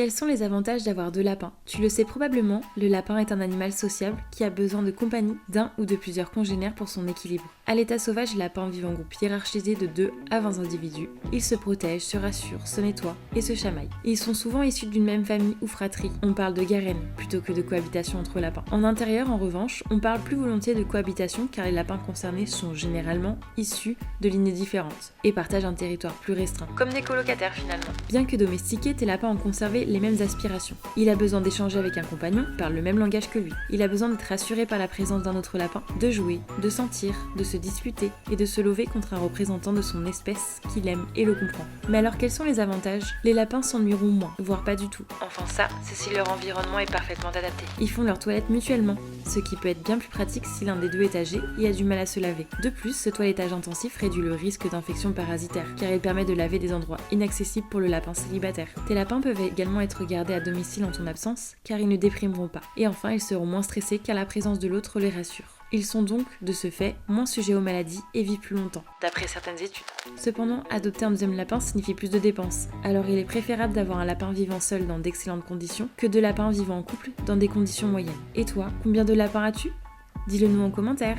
Quels sont les avantages d'avoir 2 lapins? Tu le sais probablement, le lapin est un animal sociable qui a besoin de compagnie d'un ou de plusieurs congénères pour son équilibre. À l'état sauvage, les lapins vivent en groupe hiérarchisé de 2 à 20 individus. Ils se protègent, se rassurent, se nettoient et se chamaillent. Ils sont souvent issus d'une même famille ou fratrie. On parle de garenne plutôt que de cohabitation entre lapins. En intérieur, en revanche, on parle plus volontiers de cohabitation car les lapins concernés sont généralement issus de lignées différentes et partagent un territoire plus restreint. Comme des colocataires finalement. Bien que domestiqués, tes lapins ont conservé les mêmes aspirations. Il a besoin d'échanger avec un compagnon, parle le même langage que lui. Il a besoin d'être rassuré par la présence d'un autre lapin, de jouer, de sentir, de se disputer et de se lever contre un représentant de son espèce qu'il aime et le comprend. Mais alors quels sont les avantages? Les lapins s'ennuieront moins, voire pas du tout. Enfin ça, c'est si leur environnement est parfaitement adapté. Ils font leur toilette mutuellement, ce qui peut être bien plus pratique si l'un des deux est âgé et a du mal à se laver. De plus, ce toilettage intensif réduit le risque d'infection parasitaire, car il permet de laver des endroits inaccessibles pour le lapin célibataire. Tes lapins peuvent également être gardés à domicile en ton absence, car ils ne déprimeront pas. Et enfin, ils seront moins stressés car la présence de l'autre les rassure. Ils sont donc, de ce fait, moins sujets aux maladies et vivent plus longtemps, d'après certaines études. Cependant, adopter un deuxième lapin signifie plus de dépenses. Alors il est préférable d'avoir un lapin vivant seul dans d'excellentes conditions que 2 lapins vivant en couple dans des conditions moyennes. Et toi, combien de lapins as-tu? Dis-le nous en commentaire.